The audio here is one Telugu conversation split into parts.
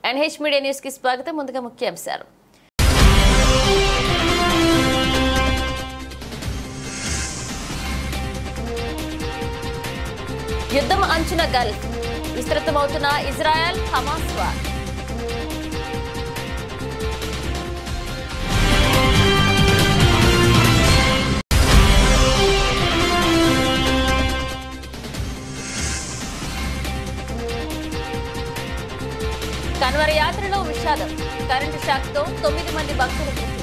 ఎన్హెచ్ మీడియా న్యూస్ కి స్వాగతం. ముందుగా ముఖ్యాంశాలు. యుద్ధం అంచున గల్ఫ్, విస్తృతమవుతున్న ఇజ్రాయెల్ హమాస్ వార్. కన్వర్ యాత్రలో విషాదం, కరెంటు షాక్తో 9 మంది భక్తుల మృతి.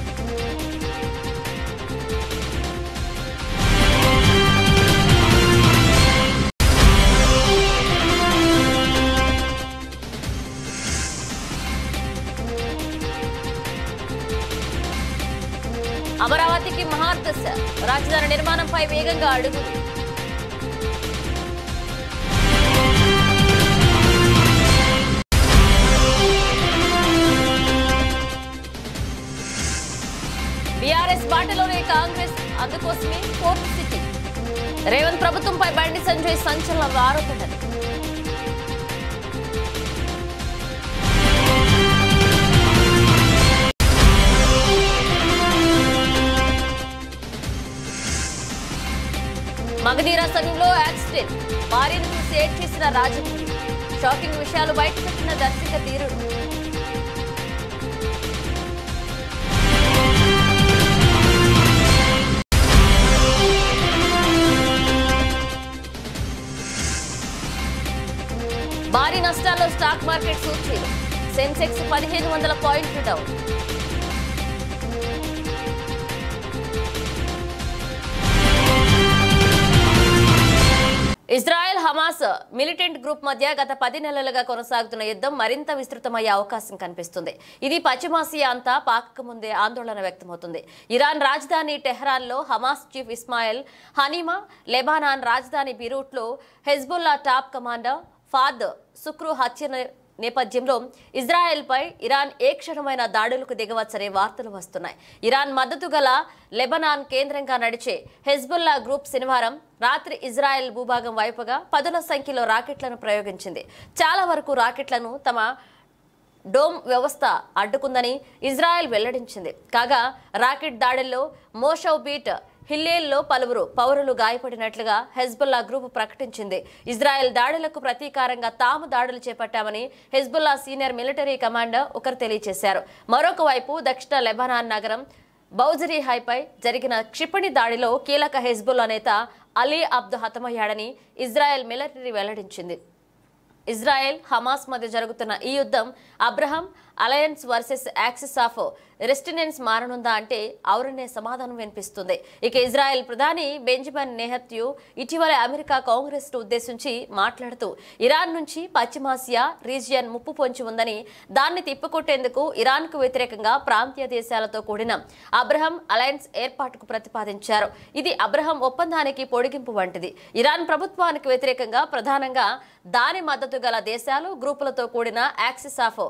అమరావతికి మహార్దశ, రాజధాని నిర్మాణంపై వేగంగా అడుగులు. బీఆర్ఎస్ బాటలోనే కాంగ్రెస్, అందుకోసమే ఫోర్త్ సిటీ. రేవంత్ ప్రభుత్వంపై బండి సంజయ్ సంచలన ఆరోపణలు. మగధీర సమయంలో యాక్సిడెంట్, భార్యను చూసి ఏడ్ చేసిన రాజమౌళి. షాకింగ్ విషయాలు బయటపెట్టిన దర్శక ధీరుడు. భారీ నష్టాల్లో స్టాక్ మార్కెట్ సూచీలు. సెన్సెక్స్ 1500 పాయింట్లు down. Israel Hamas militant group మధ్య గత 10 నెలలుగా కొనసాగుతున్న యుద్ధం మరింత విస్తృతమయ్యే అవకాశం కనిపిస్తుంది. ఇది పశ్చిమాసియా అంతా పాకక ముందే ఆందోళన వ్యక్తమవుతుంది. ఇరాన్ రాజధాని టెహ్రాన్లో హమాస్ చీఫ్ ఇస్మాయిల్ హనీమా, లెబానాన్ రాజధాని బీరూట్లో హెజ్బుల్లా టాప్ కమాండర్ ఫాద్ సుక్రు హత్య నేపథ్యంలో ఇజ్రాయెల్పై ఇరాన్ ఏ క్షణమైన దాడులకు దిగవచ్చనే వార్తలు వస్తున్నాయి. ఇరాన్ మద్దతు గల లెబనాన్ కేంద్రంగా నడిచే హెజ్బుల్లా గ్రూప్ శనివారం రాత్రి ఇజ్రాయెల్ భూభాగం వైపుగా పదుల సంఖ్యలో రాకెట్లను ప్రయోగించింది. చాలా వరకు రాకెట్లను తమ డోమ్ వ్యవస్థ అడ్డుకుందని ఇజ్రాయెల్ వెల్లడించింది. కాగా రాకెట్ దాడుల్లో మోషౌబీట్ హిల్లేల్లో పలువురు పౌరులు గాయపడినట్లుగా హెజ్బుల్లా గ్రూప్ ప్రకటించింది. ఇజ్రాయెల్ దాడులకు ప్రతీకారంగా తాము దాడులు చేపట్టామని హెజ్బుల్లా సీనియర్ మిలిటరీ కమాండర్ ఒకరు తెలియజేశారు. మరొక వైపు దక్షిణ లెబనాన్ నగరం బౌజరీహైపై జరిగిన క్షిపణి దాడిలో కీలక హెజ్బుల్లా నేత అలీ అబ్దు హతమయ్యాడని ఇజ్రాయెల్ మిలిటరీ వెల్లడించింది. ఇజ్రాయెల్ హమాస్ మధ్య జరుగుతున్న ఈ యుద్ధం Abraham alliance versus axis of resistance మారనుందా అంటే అవురనే సమాధానం వినిపిస్తుంది. ఇక ఇజ్రాయెల్ ప్రధాని బెంజమిన్ నెహత్యూ ఇటీవల అమెరికా కాంగ్రెస్ ను ఉద్దేశించి మాట్లాడుతూ ఇరాన్ నుంచి పశ్చిమాసియా రీజియన్ ముప్పు పొంచి ఉందని, దాన్ని తిప్పికొట్టేందుకు ఇరాన్ కు వ్యతిరేకంగా ప్రాంతీయ దేశాలతో కూడిన అబ్రహం అలయన్స్ ఏర్పాటుకు ప్రతిపాదించారు. ఇది అబ్రహం ఒప్పందానికి పొడిగింపు వంటిది. ఇరాన్ ప్రభుత్వానికి వ్యతిరేకంగా ప్రధానంగా దాని మద్దతు గల దేశాలు గ్రూపులతో కూడిన యాక్సిస్ ఆఫ్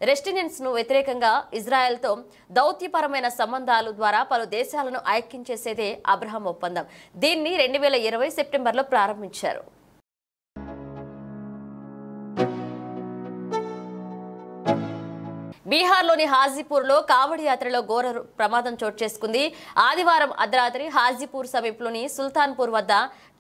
రెసిస్టెన్స్ ను వ్యతిరేకంగా ఇజ్రాయెల్తో దౌత్యపరమైన సంబంధాలు ద్వారా పలు దేశాలను ఐక్యం చేసేదే అబ్రహం ఒప్పందం. దీన్ని 2020 సెప్టెంబర్లో ప్రారంభించారు. బీహార్లోని హాజీపూర్లో కావడి యాత్రలో ఘోర ప్రమాదం చోటు చేసుకుంది. ఆదివారం అర్ధరాత్రి హాజీపూర్ సమీపంలోని సుల్తాన్పూర్ వద్ద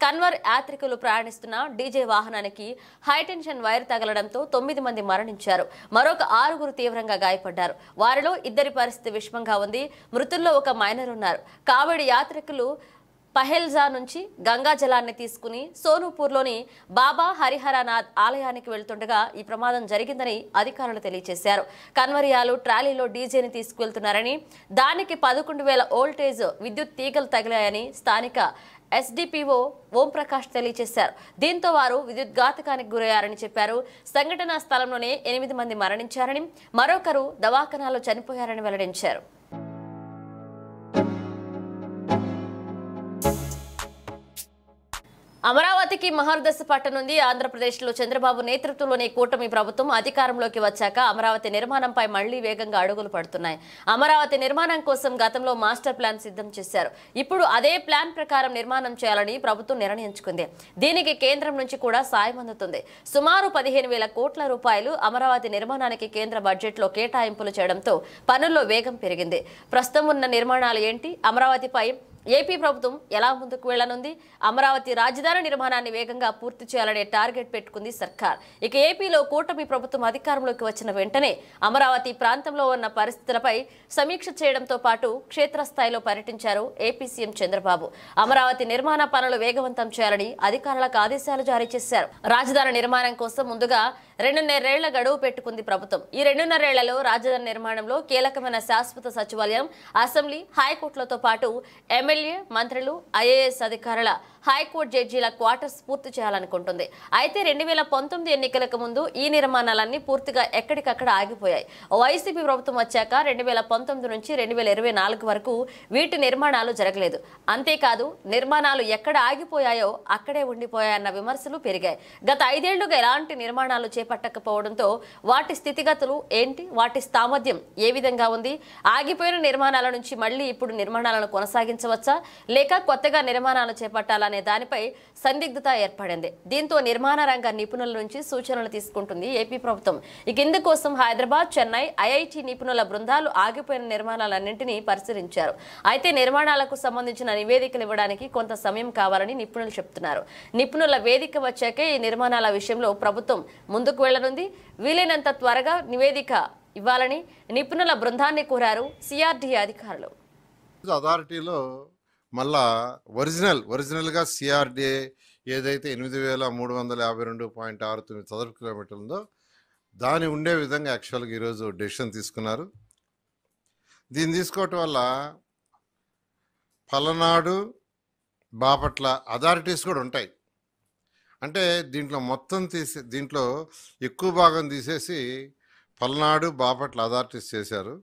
కన్వర్ యాత్రికులు ప్రయాణిస్తున్న డీజే వాహనానికి హైటెన్షన్ వైర్ తగలడంతో 9 మంది మరణించారు. మరొక 6గురు తీవ్రంగా గాయపడ్డారు. వారిలో 2 పరిస్థితి విషమంగా ఉంది. మృతుల్లో ఒక మైనర్ ఉన్నారు. కావడి యాత్రికులు పహెల్జా నుంచి గంగా జలాన్ని తీసుకుని సోనుపూర్లోని బాబా హరిహరనాథ్ ఆలయానికి వెళ్తుండగా ఈ ప్రమాదం జరిగిందని అధికారులు తెలియజేశారు. కన్వరియాలు ట్రాలీలో డీజేని తీసుకువెళ్తున్నారని, దానికి 11,000 వోల్టేజ్ విద్యుత్ తీగలు తగిలాయని స్థానిక ఎస్డిపిఓ ఓంప్రకాష్ తెలియజేశారు. దీంతో వారు విద్యుద్ఘాతకానికి గురయ్యారని చెప్పారు. సంఘటనా స్థలంలోనే 8 మంది మరణించారని, మరొకరు దవాఖానాలో చనిపోయారని వెల్లడించారు. అమరావతికి మహర్దశ పట్టనుంది. ఆంధ్రప్రదేశ్లో చంద్రబాబు నేతృత్వంలోని కూటమి ప్రభుత్వం అధికారంలోకి వచ్చాక అమరావతి నిర్మాణంపై మళ్లీ వేగంగా అడుగులు పడుతున్నాయి. అమరావతి నిర్మాణం కోసం గతంలో మాస్టర్ ప్లాన్ సిద్ధం చేశారు. ఇప్పుడు అదే ప్లాన్ ప్రకారం నిర్మాణం చేయాలని ప్రభుత్వం నిర్ణయించుకుంది. దీనికి కేంద్రం నుంచి కూడా సాయం అందుతుంది. సుమారు 15,000 కోట్ల రూపాయలు అమరావతి నిర్మాణానికి కేంద్ర బడ్జెట్లో కేటాయింపులు చేయడంతో పనుల్లో వేగం పెరిగింది. ప్రస్తుతం ఉన్న నిర్మాణాలు ఏంటి? అమరావతిపై ఏపీ ప్రభుత్వం ఎలా ముందుకు వెళ్లనుంది? అమరావతి రాజధాని నిర్మాణాన్ని వేగంగా పూర్తి చేయాలనే టార్గెట్ పెట్టుకుంది సర్కార్. ఇక ఏపీలో కూటమి ప్రభుత్వం అధికారంలోకి వచ్చిన వెంటనే అమరావతి ప్రాంతంలో ఉన్న పరిస్థితులపై సమీక్ష చేయడంతో పాటు క్షేత్రస్థాయిలో పర్యటించారు ఏపీ సీఎం చంద్రబాబు. అమరావతి నిర్మాణ పనులు వేగవంతం చేయాలని అధికారులకు ఆదేశాలు జారీ చేశారు. రాజధాని నిర్మాణం కోసం ముందుగా 2.5 ఏళ్ల గడువు పెట్టుకుంది ప్రభుత్వం. ఈ 2.5 ఏళ్లలో రాజధాని నిర్మాణంలో కీలకమైన శాశ్వత సచివాలయం, అసెంబ్లీ, హైకోర్టులతో పాటు ఎమ్మెల్యే, మంత్రులు, ఐఏఎస్ అధికారుల, హైకోర్టు జడ్జీల క్వార్టర్స్ పూర్తి చేయాలనుకుంటుంది. అయితే 2019 ఎన్నికలకు ముందు ఈ నిర్మాణాలన్నీ పూర్తిగా ఎక్కడికక్కడ ఆగిపోయాయి. వైసీపీ ప్రభుత్వం వచ్చాక 2019 నుంచి 2024 వరకు వీటి నిర్మాణాలు జరగలేదు. అంతేకాదు నిర్మాణాలు ఎక్కడ ఆగిపోయాయో అక్కడే ఉండిపోయాయన్న విమర్శలు పెరిగాయి. గత 5 ఏళ్లుగా ఎలాంటి నిర్మాణాలు చేపట్టకపోవడంతో వాటి స్థితిగతులు ఏంటి? వాటి సామర్థ్యం ఏ విధంగా ఉంది? ఆగిపోయిన నిర్మాణాల నుంచి మళ్లీ ఇప్పుడు నిర్మాణాలను కొనసాగించవచ్చా, లేక కొత్తగా నిర్మాణాలు చేపట్టాలనే దానిపై సందిగ్ధత ఏర్పడింది. దీంతో నిర్మాణ రంగ నిపుణుల నుంచి సూచనలు తీసుకుంటుంది ఏపీ ప్రభుత్వం. ఇక ఇందుకోసం హైదరాబాద్, చెన్నై, ఐఐటి నిపుణుల బృందాలు ఆగిపోయిన నిర్మాణాలన్నింటినీ పరిశీలించారు. అయితే నిర్మాణాలకు సంబంధించిన నివేదికలు ఇవ్వడానికి కొంత సమయం కావాలని నిపుణులు చెబుతున్నారు. నిపుణుల వేదిక వచ్చాకే ఈ నిర్మాణాల విషయంలో ప్రభుత్వం ముందుకు వెళ్లనుంది. వీలైనంత త్వరగా నివేదిక ఇవ్వాలని నిపుణుల బృందాన్ని కోరారు సిఆర్డీఏ అధికారులు. అథారిటీలో మళ్ళా ఒరిజినల్గా సిఆర్డీఏ ఏదైతే 8,352.69 చదరపు కిలోమీటర్లు ఉందో దాని ఉండే విధంగా యాక్చువల్గా ఈరోజు డెసిషన్ తీసుకున్నారు. దీన్ని తీసుకోవటం వల్ల పలనాడు, బాపట్ల అథారిటీస్ కూడా ఉంటాయి. అంటే దీంట్లో ఎక్కువ భాగం తీసేసి పల్నాడు, బాపట్ల అథారిటీస్ చేశారు.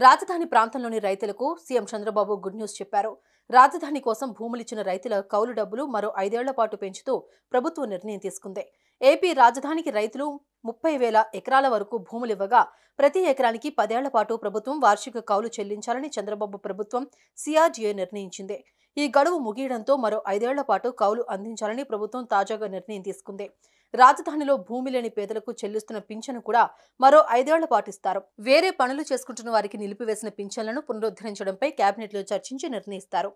రాజధాని ప్రాంతంలోని రైతులకు సీఎం చంద్రబాబు గుడ్ న్యూస్ చెప్పారు. రాజధాని కోసం భూములిచ్చిన రైతుల కౌలు డబ్బులు మరో 5 ఏళ్ల పాటు పెంచుతూ ప్రభుత్వం నిర్ణయం తీసుకుంది. ఏపీ రాజధానికి రైతులు 30,000 ఎకరాల వరకు భూములివ్వగా ప్రతి ఎకరానికి 10 ఏళ్ల పాటు ప్రభుత్వం వార్షిక కౌలు చెల్లించాలని చంద్రబాబు ప్రభుత్వం సిఆర్డీఏ నిర్ణయించింది. ఈ గడువు ముగియడంతో మరో 5 ఏళ్ల పాటు కౌలు అందించాలని ప్రభుత్వం తాజాగా నిర్ణయం తీసుకుంది. రాజధానిలో భూమి లేని పేదలకు చెల్లిస్తున్న పింఛను కూడా మరో 5 ఏళ్ల పాటు ఇస్తారు. వేరే పనులు చేసుకుంటున్న వారికి నిలిపివేసిన పింఛన్లను పునరుద్ధరించడంపై కేబినెట్లో చర్చించి నిర్ణయిస్తారు.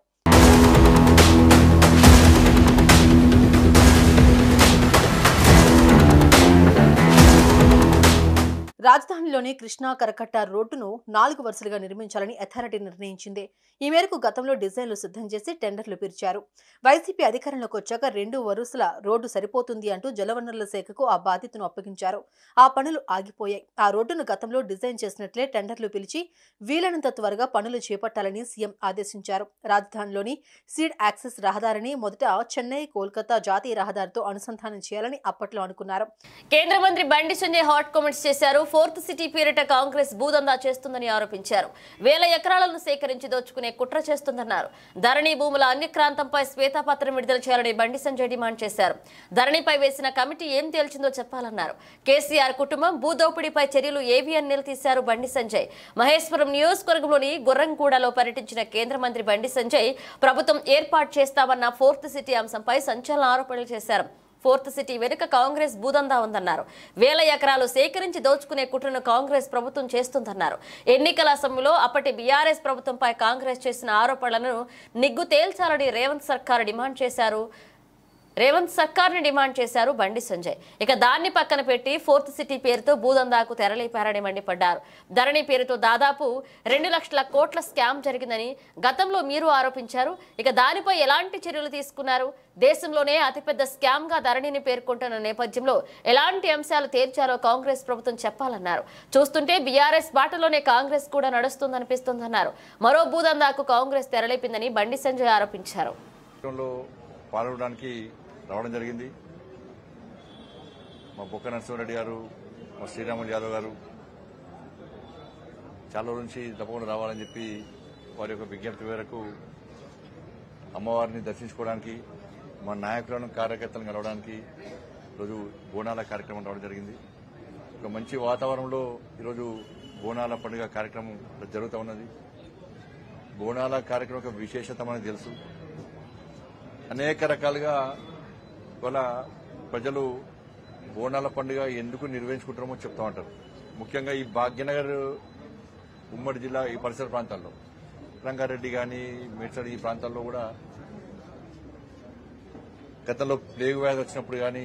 రాజధానిలోని కృష్ణా కరకట్ట రోడ్డును 4 వరుసలుగా నిర్మించాలని అథారిటీ నిర్ణయించింది. ఈ మేరకు గతంలో డిజైన్లు సిద్ధం చేసి టెండర్లు పిలిచారు. వైసీపీ అధికారంలోకి వచ్చాక 2 వరుసల రోడ్డు సరిపోతుంది అంటూ జలవనరుల శాఖకు ఆ బాధ్యతను అప్పగించారు. ఆ పనులు ఆగిపోయాయి. ఆ రోడ్డును గతంలో డిజైన్ చేసినట్లే టెండర్లు పిలిచి వీలైనంత త్వరగా పనులు చేపట్టాలని సీఎం ఆదేశించారు. రాజధానిలోని సీడ్ యాక్సెస్ రహదారిని మొదట చెన్నై, కోల్కతా జాతీయ రహదారితో అనుసంధానం చేయాలని అప్పట్లో అనుకున్నారు. కేంద్ర మంత్రి బండి సంజయ్ హాట్ కామెంట్స్ చేశారు. ఫోర్త్ సిటీ పేరిట కాంగ్రెస్ భూదందా చేస్తుందని ఆరోపించారు. 1000 ఎకరాలను సేకరించి దోచుకునే కుట్ర చేస్తుందన్నారు. ధరణి భూముల అన్యక్రాంతంపై శ్వేతపత్రం విడుదల చేయాలని బండి సంజయ్ డిమాండ్ చేశారు. ధరణిపై వేసిన కమిటీ ఏం తేల్చిందో చెప్పాలన్నారు. కేసీఆర్ కుటుంబం భూదోపిడీపై చర్యలు ఏవి అని నిలదీశారు బండి సంజయ్. మహేశ్వరం నియోజకవర్గంలోని గుర్రంగూడలో పర్యటించిన కేంద్ర మంత్రి బండి సంజయ్ ప్రభుత్వం ఏర్పాటు చేస్తామన్న ఫోర్త్ సిటీ అంశంపై సంచలన ఆరోపణలు చేశారు. ఫోర్త్ సిటీ వెనుక కాంగ్రెస్ భూదందా ఉందన్నారు. 1000 ఎకరాలు సేకరించి దోచుకునే కుట్రను కాంగ్రెస్ ప్రభుత్వం చేస్తుందన్నారు. ఎన్నికల సమయంలో అప్పటి బీఆర్ఎస్ ప్రభుత్వంపై కాంగ్రెస్ చేసిన ఆరోపణలను నిగ్గు తేల్చాలని రేవంత్ సర్కార్ని డిమాండ్ చేశారు బండి సంజయ్. ఇక దాన్ని పక్కన పెట్టి ఫోర్త్ సిటీ పేరుతో భూదందాకు తెరలేపారని మండిపడ్డారు. ధరణి పేరుతో దాదాపు 2 లక్షల కోట్ల స్కామ్ జరిగిందని గతంలో మీరు ఆరోపించారు. ఇక దానిపై ఎలాంటి చర్యలు తీసుకున్నారు? దేశంలోనే అతిపెద్ద స్కామ్ గా ధరణిని పేర్కొంటున్న నేపథ్యంలో ఎలాంటి అంశాలు తేల్చాలో కాంగ్రెస్ ప్రభుత్వం చెప్పాలన్నారు. చూస్తుంటే బీఆర్ఎస్ బాటలోనే కాంగ్రెస్ కూడా నడుస్తుందనిపిస్తుందన్నారు. మరో భూదందాకు కాంగ్రెస్ తెరలేపిందని బండి సంజయ్ ఆరోపించారు. రావడం జరిగింది. మా బొక్క నరసింహారెడ్డి గారు, మా శ్రీరాములు యాదవ్ గారు, చాలా రోజుల నుంచి తప్పకుండా రావాలని చెప్పి వారి యొక్క విజ్ఞప్తి మేరకు అమ్మవారిని దర్శించుకోవడానికి మా నాయకులను కార్యకర్తలను కలవడానికి ఈరోజు బోనాల కార్యక్రమం రావడం జరిగింది. ఒక మంచి వాతావరణంలో ఈరోజు బోనాల పండుగ కార్యక్రమం జరుగుతూ ఉన్నది. బోనాల కార్యక్రమం యొక్క విశేషత మనకు తెలుసు. అనేక రకాలుగా ఇవాళ ప్రజలు బోనాల పండుగ ఎందుకు నిర్వహించుకుంటారో చెప్తా ఉంటారు. ముఖ్యంగా ఈ భాగ్యనగర్ ఉమ్మడి జిల్లా ఈ పరిసర ప్రాంతాల్లో రంగారెడ్డి కానీ మేడ్చల్ ఈ ప్రాంతాల్లో కూడా గతంలో ప్లేగు వ్యాధి వచ్చినప్పుడు కానీ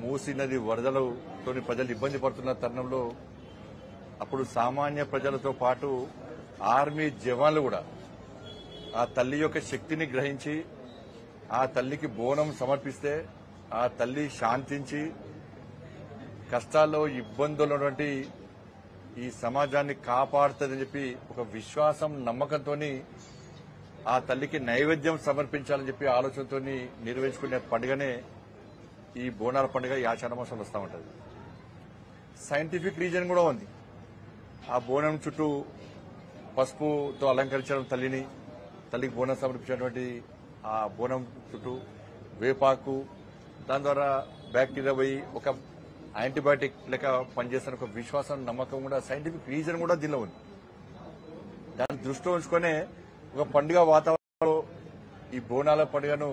మూసీ నది వరదలతో ప్రజలు ఇబ్బంది పడుతున్న తరుణంలో అప్పుడు సామాన్య ప్రజలతో పాటు ఆర్మీ జవాన్లు కూడా ఆ తల్లి యొక్క శక్తిని గ్రహించి ఆ తల్లికి బోనం సమర్పిస్తే ఆ తల్లి శాంతించి కష్టాల్లో ఇబ్బందులు ఉన్నటువంటి ఈ సమాజాన్ని కాపాడుతుందని చెప్పి ఒక విశ్వాసం నమ్మకంతో ఆ తల్లికి నైవేద్యం సమర్పించాలని చెప్పి ఆలోచనతో నిర్వహించుకునే పండుగనే ఈ బోనాల పండుగ ఈ ఆషాఢ మాసంలో వస్తూ ఉంటుంది. సైంటిఫిక్ రీజన్ కూడా ఉంది. ఆ బోనం చుట్టూ పసుపుతో అలంకరించడం తల్లికి బోనం సమర్పించినటువంటి ఆ బోనం చుట్టూ వేపాకు దాని ద్వారా బ్యాక్టీరియా పోయి ఒక యాంటీబయాటిక్ లెక్క పనిచేస్తున్న ఒక విశ్వాసం నమ్మకం కూడా సైంటిఫిక్ రీజన్ కూడా దీనిలో ఉంది. దాన్ని దృష్టిలో ఉంచుకునే ఒక పండుగ వాతావరణంలో ఈ బోనాల పండుగను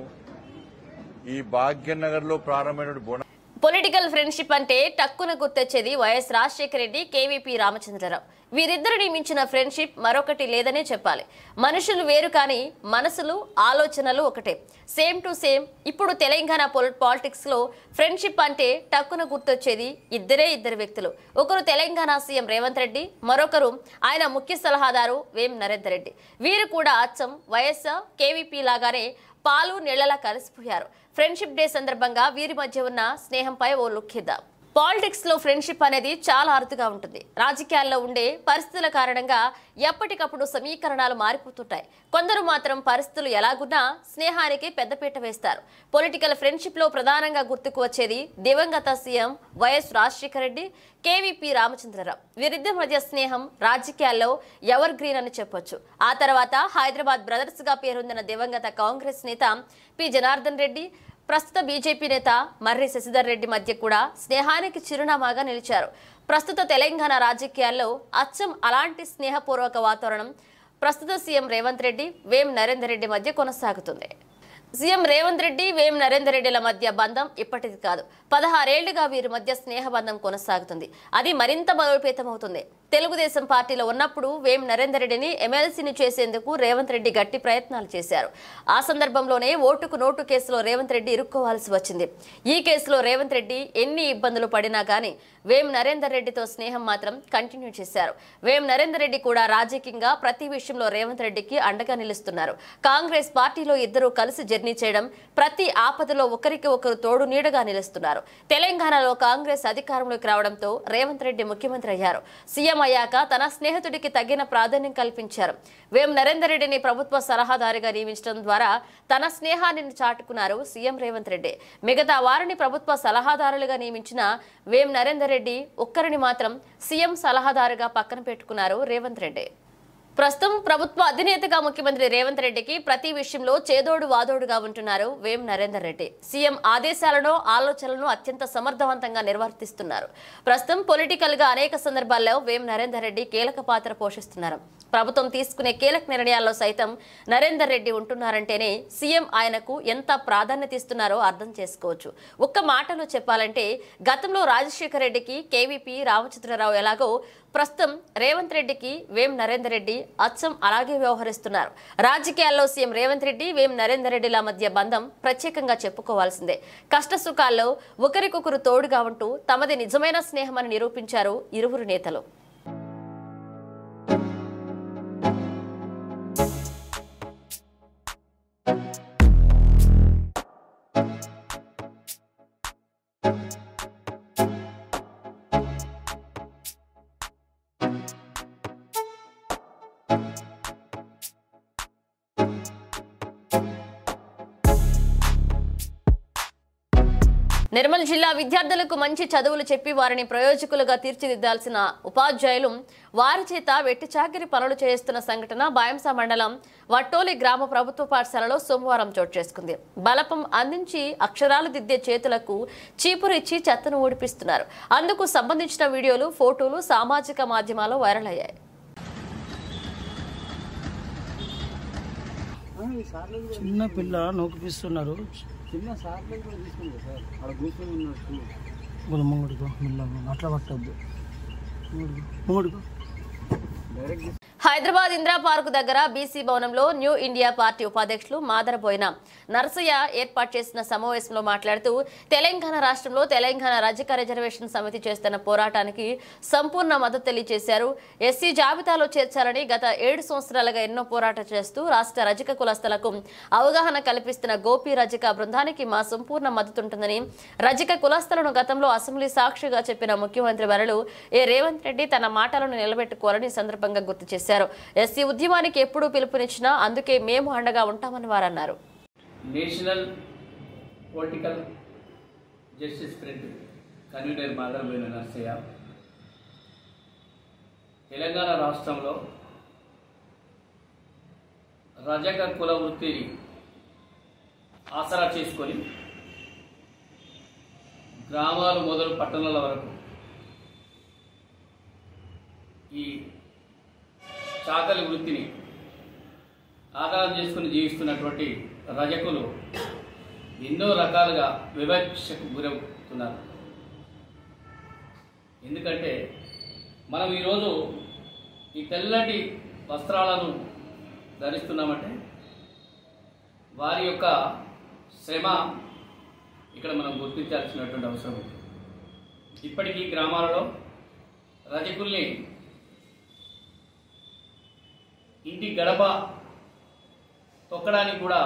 ఈ భాగ్యనగర్ లో ప్రారంభమైన బోనాల పొలిటికల్ ఫ్రెండ్షిప్ అంటే టక్కున గుర్తొచ్చేది వైఎస్ రాజశేఖర రెడ్డి, కేవీపీ రామచంద్రరావు. వీరిద్దరిని మించిన ఫ్రెండ్షిప్ మరొకటి లేదనే చెప్పాలి. మనుషులు వేరు కానీ మనసులు ఆలోచనలు ఒకటే, సేమ్ టు సేమ్. ఇప్పుడు తెలంగాణ పాలిటిక్స్ లో ఫ్రెండ్షిప్ అంటే టక్కున గుర్తొచ్చేది ఇద్దరు వ్యక్తులు. ఒకరు తెలంగాణ సీఎం రేవంత్ రెడ్డి, మరొకరు ఆయన ముఖ్య సలహాదారు వేం నరేందర్ రెడ్డి. వీరు కూడా అచ్చం వైఎస్ఆర్ కేవీపీ లాగానే పాలు నీళ్లలా కలిసిపోయారు. ఫ్రెండ్షిప్ డే సందర్భంగా వీరి మధ్య ఉన్న స్నేహంపై ఓ లుక్ ఇద్దాం. పాలిటిక్స్ లో ఫ్రెండ్షిప్ అనేది చాలా అరుదుగా ఉంటుంది. రాజకీయాల్లో ఉండే పరిస్థితుల కారణంగా ఎప్పటికప్పుడు సమీకరణాలు మారిపోతుంటాయి. కొందరు మాత్రం పరిస్థితులు ఎలాగున్నా స్నేహానికి పెద్దపీట వేస్తారు. పొలిటికల్ ఫ్రెండ్షిప్ లో ప్రధానంగా గుర్తుకు వచ్చేది దివంగత CM YS Rajasekhara Reddy, KVP Ramachandra Rao. వీరిద్దరి మధ్య స్నేహం రాజకీయాల్లో ఎవర్ గ్రీన్ అని చెప్పొచ్చు. ఆ తర్వాత హైదరాబాద్ బ్రదర్స్ గా పేరొందిన దివంగత కాంగ్రెస్ నేత పి జనార్దన్ రెడ్డి, ప్రస్తుత బీజేపీ నేత మర్రి శశిధర్ రెడ్డి మధ్య కూడా స్నేహానికి చిరునామాగా నిలిచారు. ప్రస్తుత తెలంగాణ రాజకీయాల్లో అచ్చం అలాంటి స్నేహపూర్వక వాతావరణం ప్రస్తుత సీఎం రేవంత్ రెడ్డి, వేం నరేందర్ రెడ్డి మధ్య కొనసాగుతుంది. సీఎం రేవంత్ రెడ్డి, వేం నరేందర్ రెడ్డిల మధ్య బంధం ఇప్పటిది కాదు, 16 ఏళ్లుగా వీరి మధ్య స్నేహ బంధం కొనసాగుతుంది. అది మరింత బలోపేతమవుతుంది. తెలుగుదేశం పార్టీలో ఉన్నప్పుడు వేం నరేందర్ రెడ్డిని ఎమ్మెల్సీని చేసేందుకు రేవంత్ రెడ్డి గట్టి ప్రయత్నాలు చేశారు. ఆ సందర్భంలోనే ఓటుకు నోటు కేసులో రేవంత్ రెడ్డి ఇరుక్కోవాల్సి వచ్చింది. ఈ కేసులో రేవంత్ రెడ్డి ఎన్ని ఇబ్బందులు పడినా కానీ వేం నరేందర్ రెడ్డితో స్నేహం మాత్రం కంటిన్యూ చేశారు. వేం నరేందర్ రెడ్డి కూడా రాజకీయంగా ప్రతి విషయంలో రేవంత్ రెడ్డికి అండగా నిలుస్తున్నారు. కాంగ్రెస్ పార్టీలో ఇద్దరు కలిసి జర్నీ చేయడం, ప్రతి ఆపదలో ఒకరికి ఒకరు తోడు నీడగా నిలుస్తున్నారు. తెలంగాణలో కాంగ్రెస్ అధికారంలోకి రావడంతో రేవంత్ రెడ్డి ముఖ్యమంత్రి అయ్యారు. సీఎం అయ్యాక తన స్నేహితుడికి తగిన ప్రాధాన్యం కల్పించారు. వేం నరేందర్ రెడ్డిని ప్రభుత్వ సలహాదారుగా నియమించడం ద్వారా తన స్నేహాన్ని చాటుకున్నారు సీఎం రేవంత్ రెడ్డి. మిగతా వారిని ప్రభుత్వ సలహాదారులుగా నియమించిన వేం నరేందర్ రెడ్డి ఒక్కరిని మాత్రం సీఎం సలహాదారుగా పక్కన పెట్టుకున్నారు రేవంత్ రెడ్డి. ప్రస్తుతం ప్రభుత్వ అధినేతగా ముఖ్యమంత్రి రేవంత్ రెడ్డికి ప్రతి విషయంలో చేదోడు వాదోడుగా ఉంటున్నారు వేం నరేందర్ రెడ్డి. సీఎం ఆదేశాలను, ఆలోచనలను అత్యంత సమర్థవంతంగా నిర్వర్తిస్తున్నారు. ప్రస్తుతం పొలిటికల్ గా అనేక సందర్భాల్లో వేం నరేందర్ రెడ్డి కీలక పాత్ర పోషిస్తున్నారు. ప్రభుత్వం తీసుకునే కీలక నిర్ణయాల్లో సైతం నరేందర్ రెడ్డి ఉంటున్నారంటేనే సీఎం ఆయనకు ఎంత ప్రాధాన్యత ఇస్తున్నారో అర్థం చేసుకోవచ్చు. ఒక్క మాటలో చెప్పాలంటే గతంలో రాజశేఖర రెడ్డికి కేవీపీ రామచంద్రరావు ఎలాగో ప్రస్తుతం రేవంత్ రెడ్డికి వేం నరేందర్ రెడ్డి అచ్చం అలాగే వ్యవహరిస్తున్నారు. రాజకీయాల్లో సీఎం రేవంత్ రెడ్డి, వేం నరేందర్ రెడ్డిల మధ్య బంధం ప్రత్యేకంగా చెప్పుకోవాల్సిందే. కష్ట సుఖాల్లో ఒకరికొకరు తోడుగా ఉంటూ తమది నిజమైన స్నేహమని నిరూపించారు ఇరువురు నేతలు. నిర్మల్ జిల్లా విద్యార్థులకు మంచి చదువులు చెప్పి వారిని ప్రయోజకులుగా తీర్చిదిద్దాల్సిన ఉపాధ్యాయులు వారి చేత వెట్టి చాకిరి పనులు చేస్తున్న సంఘటన బాయంస మండలం వట్టోలి గ్రామ ప్రభుత్వ పాఠశాలలో సోమవారం చోటు చేసుకుంది. బలపం అందించి అక్షరాలు దిద్దే చేతులకు చీపురిచ్చి చెత్తను ఊడిపిస్తున్నారు. అందుకు సంబంధించిన వీడియోలు, ఫోటోలు సామాజిక మాధ్యమాల్లో వైరల్ అయ్యాయి. చిన్న పిల్ల నొక్కిపిస్తున్నారు. ముంగడుకో అట్లా పట్టద్దు. హైదరాబాద్ ఇందిరా పార్క్ దగ్గర బీసీ భవనంలో న్యూ ఇండియా పార్టీ ఉపాధ్యక్షులు మాదరబోయిన నరసయ్య ఏర్పాటు చేసిన సమావేశంలో మాట్లాడుతూ తెలంగాణ రాష్ట్రంలో తెలంగాణ రజక రిజర్వేషన్ సమితి చేస్తున్న పోరాటానికి సంపూర్ణ మద్దతు తెలియజేశారు. ఎస్సీ జాబితాలో చేర్చాలని గత 7 సంవత్సరాలుగా ఎన్నో పోరాటం చేస్తూ రాష్ట్ర రజక కులస్తులకు అవగాహన కల్పిస్తున్న గోపి రజక బృందానికి మా సంపూర్ణ మద్దతు ఉంటుందని రజక కులస్తులను గతంలో అసెంబ్లీ సాక్షిగా చెప్పిన ముఖ్యమంత్రి వర్యులు రేవంత్ రెడ్డి తన మాటలను నిలబెట్టుకోవాలని సందర్భంగా గుర్తు చేశారు. ఎస్సీ ఉద్యమానికి ఎప్పుడూ పిలుపునిచ్చినా అందుకే మేము అండగా ఉంటామని వారు అన్నారు. National political justice front convener Madaraboina Narasaiah Telangana రాష్ట్రంలో రజక కుల వృత్తిని ఆసరా చేసుకొని గ్రామాలు మొదలు పట్టణాల వరకు ఈ చాకలి వృత్తిని ఆధారం చేసుకుని జీవిస్తున్నటువంటి రజకులు ఎన్నో రకాలుగా వివక్షకు గురవుతున్నారు. ఎందుకంటే మనం ఈరోజు ఈ తెల్లటి వస్త్రాలను ధరిస్తున్నామంటే వారి యొక్క శ్రమ ఇక్కడ మనం గుర్తించాల్సినటువంటి అవసరం ఉంది. ఇప్పటికీ గ్రామాలలో రజకుల్ని ఇంటి గడప తొక్కడానికి కూడా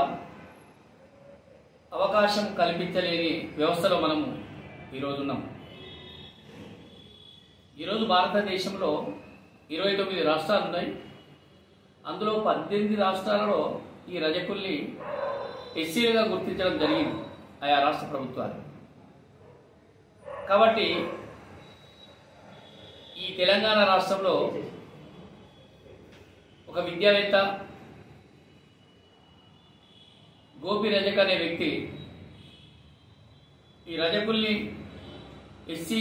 అవకాశం కల్పించలేని వ్యవస్థలో మనము ఈరోజు ఉన్నాం. ఈరోజు భారతదేశంలో 29 రాష్ట్రాలు ఉన్నాయి. అందులో 18 రాష్ట్రాలలో ఈ రజకుల్ని ఎస్సీలుగా గుర్తించడం జరిగింది ఆయా రాష్ట్ర ప్రభుత్వాలు. కాబట్టి ఈ తెలంగాణ రాష్ట్రంలో ఒక విద్యావేత్త గోపి రజక్ అనే వ్యక్తి ఈ రజకుల్ని ఎస్సీ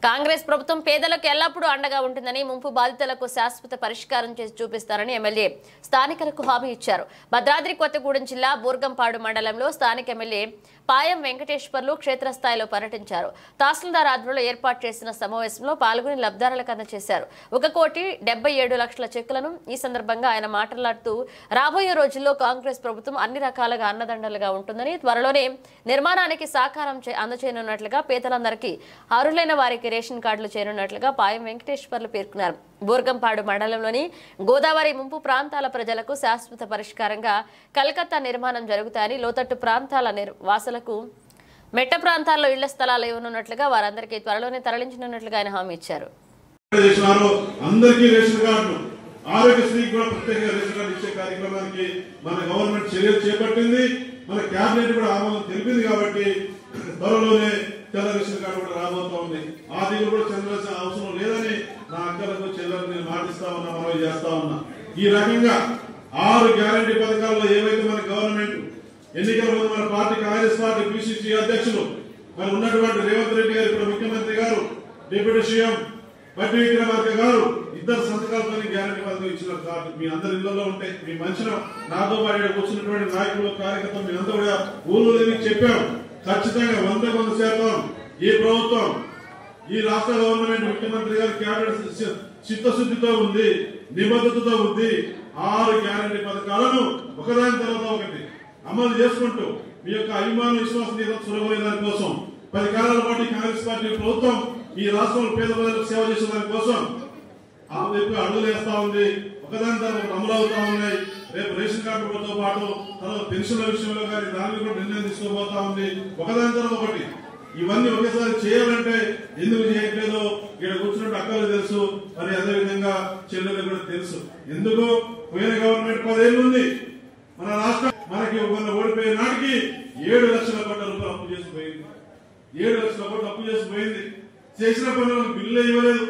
కాంగ్రెస్ ప్రభుత్వం పేదలకు ఎల్లప్పుడూ అండగా ఉంటుందని, ముంపు బాధితులకు శాశ్వత పరిష్కారం చేసి చూపిస్తారని ఎమ్మెల్యే స్థానికులకు హామీ ఇచ్చారు. భద్రాద్రి కొత్తగూడెం జిల్లా బూర్గంపాడు మండలంలో స్థానిక ఎమ్మెల్యే పాయం వెంకటేశ్వర్లు క్షేత్రస్థాయిలో పర్యటించారు. తహసీల్దార్ ఆధ్వర్యంలో ఏర్పాటు చేసిన సమావేశంలో పాల్గొని లబ్ధారులకు అందజేశారు. 1,77,00,000 చెక్కులను. ఈ సందర్భంగా ఆయన మాట్లాడుతూ రాబోయే రోజుల్లో కాంగ్రెస్ ప్రభుత్వం అన్ని రకాలుగా అన్నదండలుగా ఉంటుందని, త్వరలోనే నిర్మాణానికి సహకారం అందజేయనున్నట్లుగా, పేదలందరికీ అర్హులైన వారికి రేషన్ కార్డులు చేరున్నట్లుగా పాయం వెంకటేశ్వర్లు పేర్కొన్నారు. బూర్గంపాడు మండలంలోని గోదావరి ముంపు ప్రాంతాల ప్రజలకు శాశ్వత పరిష్కారంగా కలకత్తా నిర్మాణం జరుగుతాయని, లోతట్టు ప్రాంతాల వాసులకు మెట్ట ప్రాంతాల్లో ఇళ్ల స్థలాలు ఇవ్వనున్నట్లుగా, వారందరికీ త్వరలోనే తరలించనున్నట్లుగా ఆయన హామీ ఇచ్చారు. ఆరోగ్యశ్రీ కూడా ప్రత్యేక రేషన్ కార్డు ఇచ్చే కార్యక్రమానికి మన గవర్నమెంట్ చర్యలు చేపట్టింది. మన కేబినెట్ కూడా ఆమోదం తెలిపింది. కాబట్టి త్వరలోనే తెల్ల రేషన్ కార్డు కూడా రాబోతా ఉంది. ఆ దిగులు కూడా చెందాల్సిన అవసరం లేదని నా అక్కలకు చెల్లెలకు నేను మాటిస్తా ఉన్నా, మనవి చేస్తా ఉన్నా. ఈ రకంగా 6 గ్యారంటీ పథకాల్లో ఏవైతే మన గవర్నమెంట్ ఎన్నికల ముందు మన పార్టీ కాంగ్రెస్ పార్టీ పిసిసి అధ్యక్షులు మరి ఉన్నటువంటి రేవంత్ రెడ్డి గారు, ఇప్పుడు ముఖ్యమంత్రి గారు, డిప్యూటీ సీఎం బట్టి విక్రమార్క గారు ఇద్దరు సంతకాలతో గ్యారంటీ పథకం ఇచ్చిన కార్డు మీ అందరి ఇళ్లలో ఉంటాయి. మీ మనిషిలో నాతో పాటు కూర్చున్నటువంటి నాయకులు, కార్యకర్తలు మీరంతా కూడా ఊళ్ళో లేని చెప్పాం. ఖచ్చితంగా 100% ఈ ప్రభుత్వం, ఈ రాష్ట్ర గవర్నమెంట్, ముఖ్యమంత్రి గారు కేబినెట్ చిత్తశుద్ధితో ఉంది, నిబద్ధతతో ఉంది. 6 గ్యారంటీ పథకాలను ఒకదాని తర్వాత ఒకటి అమలు చేసుకుంటూ మీ యొక్క అభిమాన విశ్వాసం సులభమైన దానికోసం 10 కాలాల పాటు కాంగ్రెస్ పార్టీ ప్రభుత్వం ఈ రాష్ట్రంలో పేద ప్రజలకు సేవ చేసే దానికోసం ఆ వైపు అడుగులు వేస్తా ఉంది. ఒకదాని తర్వాత అమలు అవుతా ఉన్నాయి. రేపు రేషన్ కార్డులతో పాటు తర్వాత పెన్షన్ల విషయంలో కానీ దాని కూడా నిర్ణయం తీసుకోబోతా ఉంది. ఒకదాని తర్వాత ఒకటి ఇవన్నీ ఒకేసారి చేయాలంటే ఎందుకు చేయట్లేదో ఇక్కడ కూర్చున్నట్టు అక్కలు తెలుసు, మరి అదేవిధంగా చెల్లెలు కూడా తెలుసు. ఎందుకు పోయిన గవర్నమెంట్ 10 ఏళ్ళు ఉంది. మన రాష్ట్రం మనకి ఓడిపోయే నాటికి 7 లక్షల కోట్ల రూపాయలు అప్పు చేసిపోయింది. 7 లక్షల కోట్లు అప్పు చేసి పోయింది. చేసిన పనులకు బిల్లు ఇవ్వలేదు.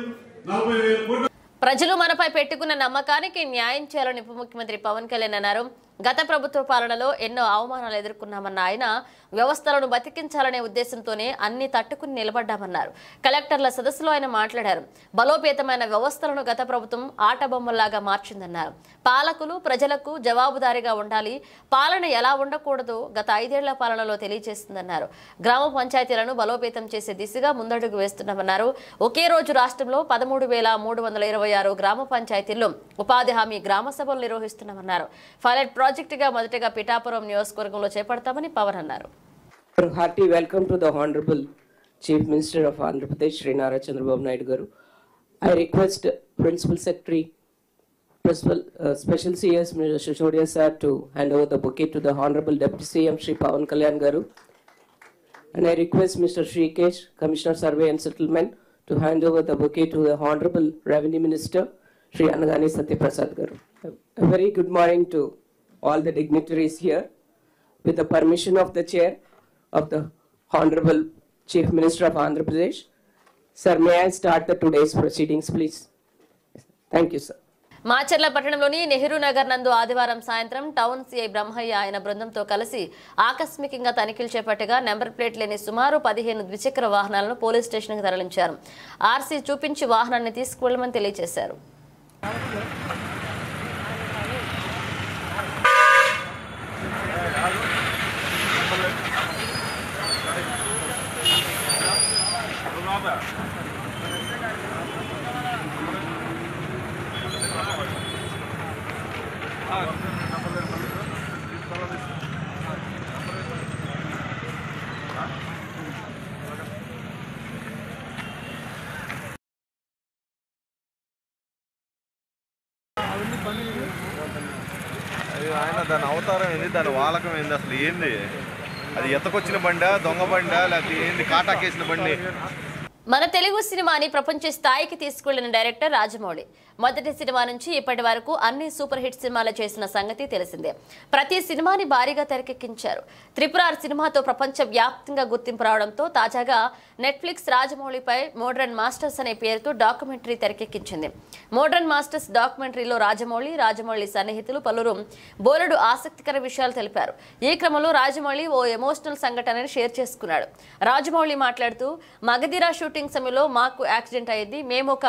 40,000 కోట్లు. ప్రజలు మనపై పెట్టుకున్న నమ్మకానికి న్యాయం చేయాలని ఉప ముఖ్యమంత్రి పవన్ కళ్యాణ్ అన్నారు. గత ప్రభుత్వ పాలనలో ఎన్నో అవమానాలు ఎదుర్కొన్నామన్న ఆయన వ్యవస్థలను బతికించాలనే ఉద్దేశంతోనే అన్ని తట్టుకుని నిలబడ్డామన్నారు. కలెక్టర్ల సదస్సులో ఆయన మాట్లాడారు. బలోపేతమైన వ్యవస్థలను గత ప్రభుత్వం ఆటబొమ్మల్లాగా మార్చిందన్నారు. పాలకులు ప్రజలకు జవాబుదారీగా ఉండాలి, పాలన ఎలా ఉండకూడదో గత 5 ఏళ్ల పాలనలో తెలియజేస్తుందన్నారు. గ్రామ పంచాయతీలను బలోపేతం చేసే దిశగా ముందడుగు వేస్తున్నామన్నారు. ఒకే రోజు రాష్ట్రంలో 13,326 గ్రామ పంచాయతీల్లో ఉపాధి హామీ గ్రామ సభలు నిర్వహిస్తున్నామన్నారు. పైలట్ ప్రాజెక్టుగా మొదటగా పిఠాపురం నియోజకవర్గంలో చేపడతామని పవన్ అన్నారు. Hearty welcome to the Honorable Chief Minister of Andhra Pradesh, Shri Nara Chandrababu Naidu Garu. I request Principal Secretary, Special CS Mr. Shishodia Sir to hand over the bouquet to the Honorable Deputy CM Shri Pawan Kalyan Garu. And I request Mr. Shrikesh, Commissioner Survey and Settlement, to hand over the bouquet to the Honorable Revenue Minister Shri Anagani Satyaprasad Garu. A very good morning to all the dignitaries here. With the permission of the Chair of the Honorable Chief Minister of Andhra Pradesh, sir, may I start the today's proceedings, please? Thank you, sir. Macherla పట్టణంలోని నెహ్రూ నగర్ నందు ఆదివారం సాయంత్రం టౌన్ సిఐ బ్రహ్మయ్య ఆయన బృందంతో కలిసి ఆకస్మికంగా తనిఖీలు చేపట్టగా నెంబర్ ప్లేట్ లేని సుమారు 15 ద్విచక్ర వాహనాలను పోలీస్ స్టేషన్కు తరలించారు. ఆర్సీ చూపించి వాహనాన్ని తీసుకువెళ్లమని తెలియజేశారు. ఆయన దాని అవతారం ఏంది, దాని వాలకం ఏంది, అసలు ఏంది అది? ఎత్తకొచ్చిన బండా, దొంగ బండా, లేకపోతే ఏంది కాటాకేసిన బండి? మన తెలుగు సినిమాని ప్రపంచ స్థాయికి తీసుకెళ్లిన డైరెక్టర్ రాజమౌళి. మొదటి సినిమా నుంచి ఇప్పటి వరకు అన్ని సూపర్ హిట్ సినిమాలు చేసిన సంగతి తెలిసిందే. ప్రతి సినిమాని భారీగా తెరకెక్కించారు. త్రిపురార్ సినిమాతో ప్రపంచ వ్యాప్తంగా గుర్తింపు రావడంతో తాజాగా నెట్ఫ్లిక్స్ రాజమౌళిపై మోడ్రన్ మాస్టర్స్ అనే పేరుతో డాక్యుమెంటరీ తెరకెక్కించింది. మోడ్రన్ మాస్టర్స్ డాక్యుమెంటరీలో రాజమౌళి సన్నిహితులు పలువురు బోలెడు ఆసక్తికర విషయాలు తెలిపారు. ఈ క్రమంలో రాజమౌళి ఓ ఎమోషనల్ సంఘటనని షేర్ చేసుకున్నాడు. రాజమౌళి మాట్లాడుతూ, మగధీర షూటింగ్ సమయంలో మాకు యాక్సిడెంట్ అయింది. మేము ఒక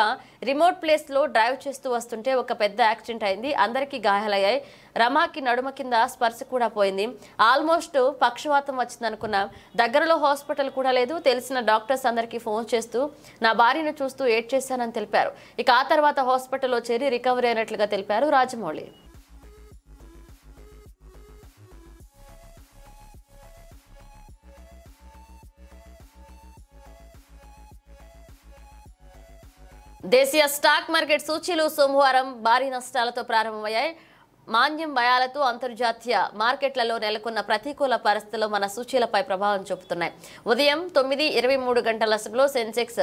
రిమోట్ ప్లేస్ లో డ్రైవ్ చేస్తూ వస్తుంటే ఒక పెద్ద యాక్సిడెంట్ అయింది. అందరికీ గాయాలయ్యాయి. రమాకి నడుమ కింద స్పర్శ కూడా పోయింది. ఆల్మోస్ట్ పక్షవాతం వచ్చిందనుకున్నాం. దగ్గరలో హాస్పిటల్ కూడా లేదు. తెలిసిన డాక్టర్స్ అందరికీ ఫోన్ చేస్తూ నా భార్యను చూస్తూ ఏడ్చేశానని తెలిపారు. ఇక ఆ తర్వాత హాస్పిటల్లో చేరి రికవరీ అయినట్లుగా తెలిపారు రాజమౌళి. దేశీయ స్టాక్ మార్కెట్ సూచీలు సోమవారం భారీ నష్టాలతో ప్రారంభమయ్యాయి. మాంద్యం భయాలతో అంతర్జాతీయ మార్కెట్లలో నెలకొన్న ప్రతికూల పరిస్థితులు మన సూచీలపై ప్రభావం చూపుతున్నాయి. ఉదయం 9:23 గంటల సమయంలో సెన్సెక్స్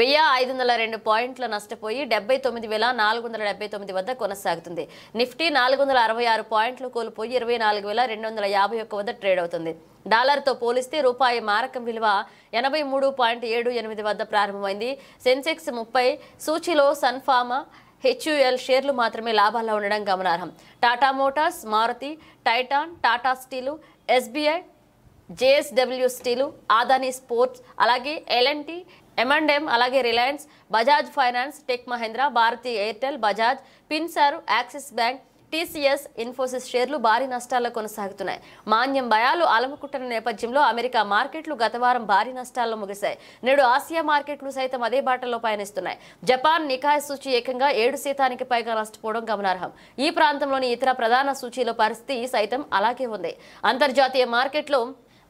1502 పాయింట్ల నష్టపోయి 79,479 వద్ద కొనసాగుతుంది. నిఫ్టీ 466 పాయింట్లు కోల్పోయి 24,251 వద్ద ట్రేడ్ అవుతుంది. డాలర్తో పోలిస్తే రూపాయి మారకం విలువ 83.78 వద్ద ప్రారంభమైంది. సెన్సెక్స్ 30 సూచీలో సన్ఫార్మా, HUL షేర్లు మాత్రమే లాభాల్లో ఉండడం గమనార్హం. Tata Motors, Maruti, Titan, Tata steel, SBI, JSW steel, Adani sports, అలాగే L&T, M&M, అలాగే Reliance, Bajaj finance, tech Mahindra, Bharti Airtel, Bajaj, Finserv, axis bank, TCS, Infosys షేర్లు భారీ నష్టాల్లో కొనసాగుతున్నాయి. మాంద్యం భయాలు అలముకుంటున్న నేపథ్యంలో అమెరికా మార్కెట్లు గత వారం భారీ నష్టాల్లో ముగిశాయి. నేడు ఆసియా మార్కెట్లు సైతం అదే బాటలో పయనిస్తున్నాయి. జపాన్ నికాయ్ సూచీ ఏకంగా 7% పైగా నష్టపోవడం గమనార్హం. ఈ ప్రాంతంలోని ఇతర ప్రధాన సూచీల పరిస్థితి సైతం అలాగే ఉంది. అంతర్జాతీయ మార్కెట్లో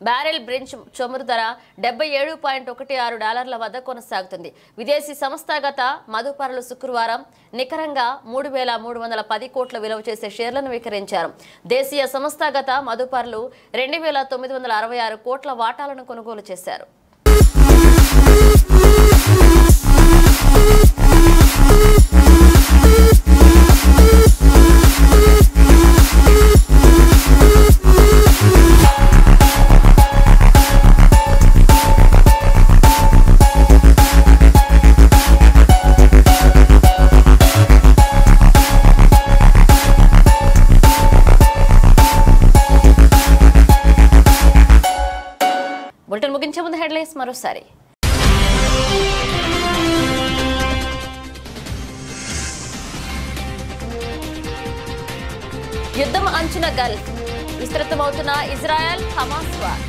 బ్యారెల్ బ్రెంచ్ చమురు ధర $77.16 వద్ద కొనసాగుతుంది. విదేశీ సంస్థాగత మదుపరులు శుక్రవారం నికరంగా 3,310 కోట్ల విలువ చేసే షేర్లను విక్రయించారు. దేశీయ సంస్థాగత మదుపరులు 2,966 కోట్ల వాటాలను కొనుగోలు చేశారు. మరోసారి. యుద్ధం అంచున గల్ఫ్, విస్తృతమవుతున్న ఇజ్రాయెల్ హమాస్ వార్.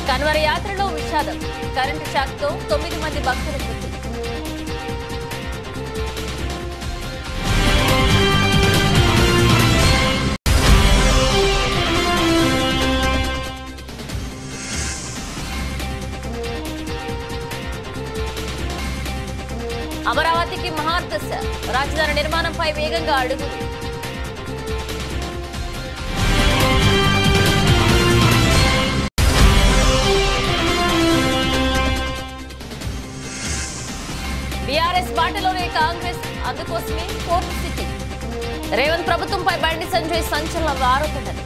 కన్వర యాత్రలో విషాదం, కరెంటు షాక్తో 9 మంది భక్తుల మృతి. అమరావతికి మహాదశ, రాజధాని నిర్మాణంపై వేగంగా అడుగులు. బీఆర్ఎస్ బాటలోనే కాంగ్రెస్, అందుకోసమే ఫోర్త్ సిటీ. రేవంత్ ప్రభుత్వంపై బండి సంజయ్ సంచలన ఆరోపణలు.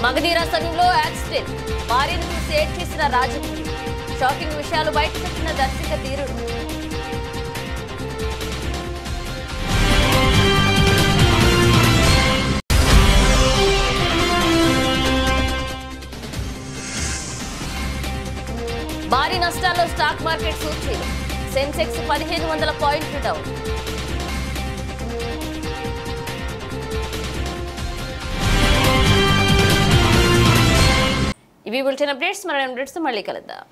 మగధీర సమయంలో యాక్సిడెంట్, భార్యను చూసి ఏడ్ చేసిన రాజమౌళి. షాకింగ్ విషయాలు బయటపెట్టిన దర్శక ధీరుడు. భారీ నష్టాల్లో స్టాక్ మార్కెట్ సూచీలు. సెన్సెక్స్ 1500 పాయింట్లు డౌన్. ఇవి బులెటిన్ అప్డేట్స్. మరో అప్డేట్స్ మళ్ళీ కలుద్దాం.